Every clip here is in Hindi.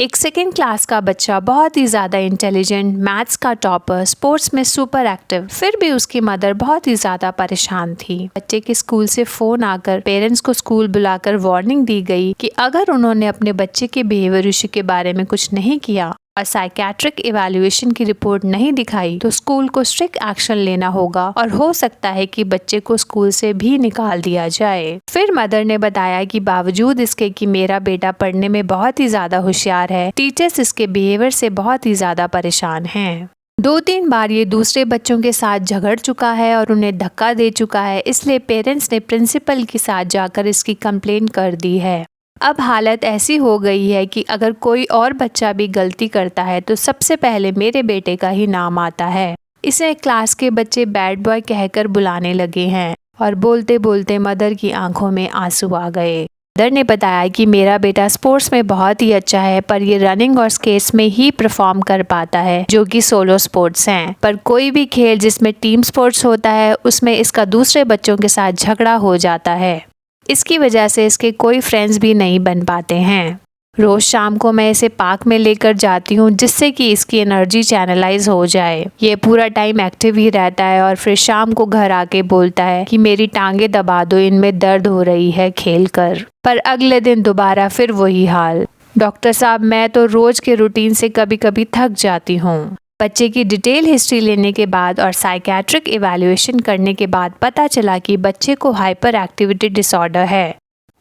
एक सेकेंड क्लास का बच्चा बहुत ही ज़्यादा इंटेलिजेंट, मैथ्स का टॉपर, स्पोर्ट्स में सुपर एक्टिव, फिर भी उसकी मदर बहुत ही ज़्यादा परेशान थी। बच्चे के स्कूल से फ़ोन आकर पेरेंट्स को स्कूल बुलाकर वार्निंग दी गई कि अगर उन्होंने अपने बच्चे के बिहेवियर इशू के बारे में कुछ नहीं किया और साइकेट्रिक इवैल्यूएशन की रिपोर्ट नहीं दिखाई तो स्कूल को स्ट्रिक्ट एक्शन लेना होगा और हो सकता है कि बच्चे को स्कूल से भी निकाल दिया जाए। फिर मदर ने बताया कि बावजूद इसके कि मेरा बेटा पढ़ने में बहुत ही ज्यादा होशियार है, टीचर्स इसके बिहेवियर से बहुत ही ज्यादा परेशान हैं। 2-3 बार ये दूसरे बच्चों के साथ झगड़ चुका है और उन्हें धक्का दे चुका है, इसलिए पेरेंट्स ने प्रिंसिपल के साथ जाकर इसकी कंप्लेन कर दी है। अब हालत ऐसी हो गई है कि अगर कोई और बच्चा भी गलती करता है तो सबसे पहले मेरे बेटे का ही नाम आता है। इसे क्लास के बच्चे बैड बॉय कहकर बुलाने लगे हैं और बोलते बोलते मदर की आंखों में आंसू आ गए। मदर ने बताया कि मेरा बेटा स्पोर्ट्स में बहुत ही अच्छा है, पर ये रनिंग और स्केट्स में ही परफॉर्म कर पाता है, जो कि सोलो स्पोर्ट्स हैं। पर कोई भी खेल जिसमें टीम स्पोर्ट्स होता है उसमें इसका दूसरे बच्चों के साथ झगड़ा हो जाता है। इसकी वजह से इसके कोई फ्रेंड्स भी नहीं बन पाते हैं। रोज शाम को मैं इसे पार्क में लेकर जाती हूँ जिससे कि इसकी एनर्जी चैनलाइज हो जाए। ये पूरा टाइम एक्टिव ही रहता है और फिर शाम को घर आके बोलता है कि मेरी टांगे दबा दो, इनमें दर्द हो रही है खेल कर। पर अगले दिन दोबारा फिर वही हाल। डॉक्टर साहब, मैं तो रोज के रूटीन से कभी कभी थक जाती हूँ। बच्चे की डिटेल हिस्ट्री लेने के बाद और साइकेट्रिक इवैल्यूएशन करने के बाद पता चला कि बच्चे को हाइपर एक्टिविटी डिसऑर्डर है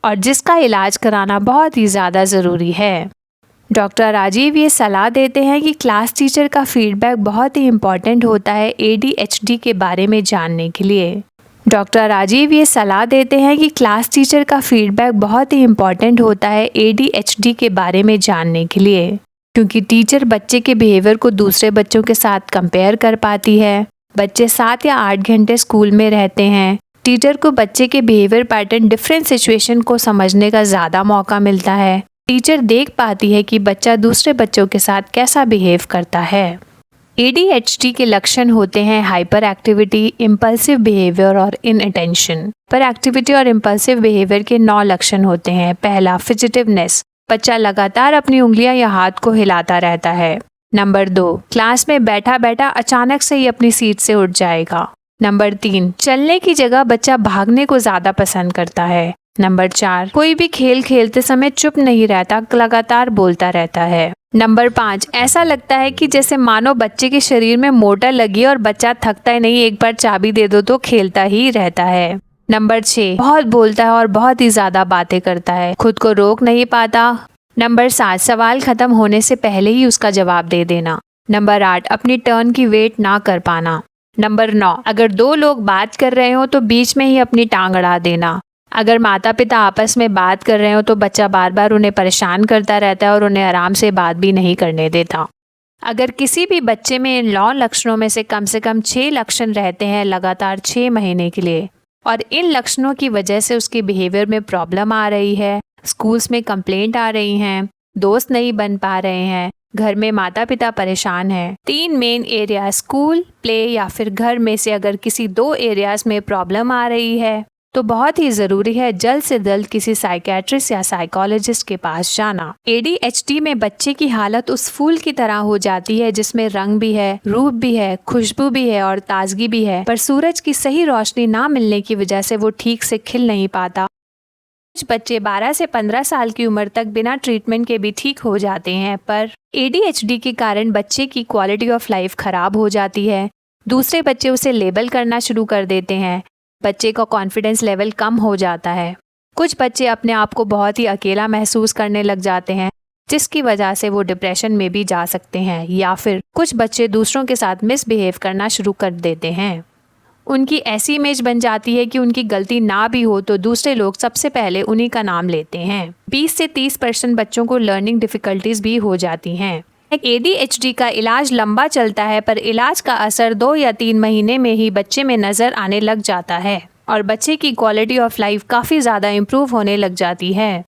और जिसका इलाज कराना बहुत ही ज़्यादा ज़रूरी है। डॉक्टर राजीव ये सलाह देते हैं कि क्लास टीचर का फीडबैक बहुत ही इम्पॉर्टेंट होता है ADHD के बारे में जानने के लिए। डॉक्टर राजीव ये सलाह देते हैं कि क्लास टीचर का फीडबैक बहुत ही इम्पॉर्टेंट होता है ADHD के बारे में जानने के लिए, क्योंकि टीचर बच्चे के बिहेवियर को दूसरे बच्चों के साथ कंपेयर कर पाती है। बच्चे 7 या 8 घंटे स्कूल में रहते हैं। टीचर को बच्चे के बिहेवियर पैटर्न, डिफरेंट सिचुएशन को समझने का ज़्यादा मौका मिलता है। टीचर देख पाती है कि बच्चा दूसरे बच्चों के साथ कैसा बिहेव करता है। ADHD के लक्षण होते हैं हाइपर एक्टिविटी, इम्पल्सिव बिहेवियर और इनअटेंशन। हाइपर एक्टिविटी और इम्पल्सिव बिहेवियर के 9 लक्षण होते हैं। पहला, फिजिटिवनेस, बच्चा लगातार अपनी उंगलियां या हाथ को हिलाता रहता है। नंबर 2, क्लास में बैठा बैठा अचानक से ही अपनी सीट से उठ जाएगा। नंबर 3, चलने की जगह बच्चा भागने को ज्यादा पसंद करता है। नंबर 4, कोई भी खेल खेलते समय चुप नहीं रहता, लगातार बोलता रहता है। नंबर 5, ऐसा लगता है कि जैसे मानो बच्चे के शरीर में मोटर लगी और बच्चा थकता ही नहीं, एक बार चाबी दे दो तो खेलता ही रहता है। नंबर 6, बहुत बोलता है और बहुत ही ज्यादा बातें करता है, खुद को रोक नहीं पाता। नंबर 7, सवाल खत्म होने से पहले ही उसका जवाब दे देना। नंबर 8, अपनी टर्न की वेट ना कर पाना। नंबर 9, अगर 2 लोग बात कर रहे हो तो बीच में ही अपनी टांग अड़ा देना। अगर माता पिता आपस में बात कर रहे हो तो बच्चा बार बार उन्हें परेशान करता रहता है और उन्हें आराम से बात भी नहीं करने देता। अगर किसी भी बच्चे में इन 9 लक्षणों में से कम 6 लक्षण रहते हैं लगातार 6 महीने के लिए और इन लक्षणों की वजह से उसके बिहेवियर में प्रॉब्लम आ रही है, स्कूल्स में कंप्लेंट आ रही हैं, दोस्त नहीं बन पा रहे हैं, घर में माता पिता परेशान हैं, 3 मेन एरिया स्कूल, प्ले या फिर घर में से अगर किसी 2 एरियाज में प्रॉब्लम आ रही है तो बहुत ही ज़रूरी है जल्द से जल्द किसी साइकेट्रिस्ट या साइकोलॉजिस्ट के पास जाना। ADHD में बच्चे की हालत उस फूल की तरह हो जाती है जिसमें रंग भी है, रूप भी है, खुशबू भी है और ताजगी भी है, पर सूरज की सही रोशनी ना मिलने की वजह से वो ठीक से खिल नहीं पाता। कुछ बच्चे 12 से 15 साल की उम्र तक बिना ट्रीटमेंट के भी ठीक हो जाते हैं, पर ADHD के कारण बच्चे की क्वालिटी ऑफ लाइफ खराब हो जाती है। दूसरे बच्चे उसे लेबल करना शुरू कर देते हैं, बच्चे का कॉन्फिडेंस लेवल कम हो जाता है। कुछ बच्चे अपने आप को बहुत ही अकेला महसूस करने लग जाते हैं, जिसकी वजह से वो डिप्रेशन में भी जा सकते हैं, या फिर कुछ बच्चे दूसरों के साथ मिसबिहेव करना शुरू कर देते हैं। उनकी ऐसी इमेज बन जाती है कि उनकी गलती ना भी हो तो दूसरे लोग सबसे पहले उन्हीं का नाम लेते हैं। 20 से 30% बच्चों को लर्निंग डिफिकल्टीज भी हो जाती हैं। ADHD का इलाज लंबा चलता है, पर इलाज का असर 2 या 3 महीने में ही बच्चे में नजर आने लग जाता है और बच्चे की क्वालिटी ऑफ लाइफ काफी ज्यादा इम्प्रूव होने लग जाती है।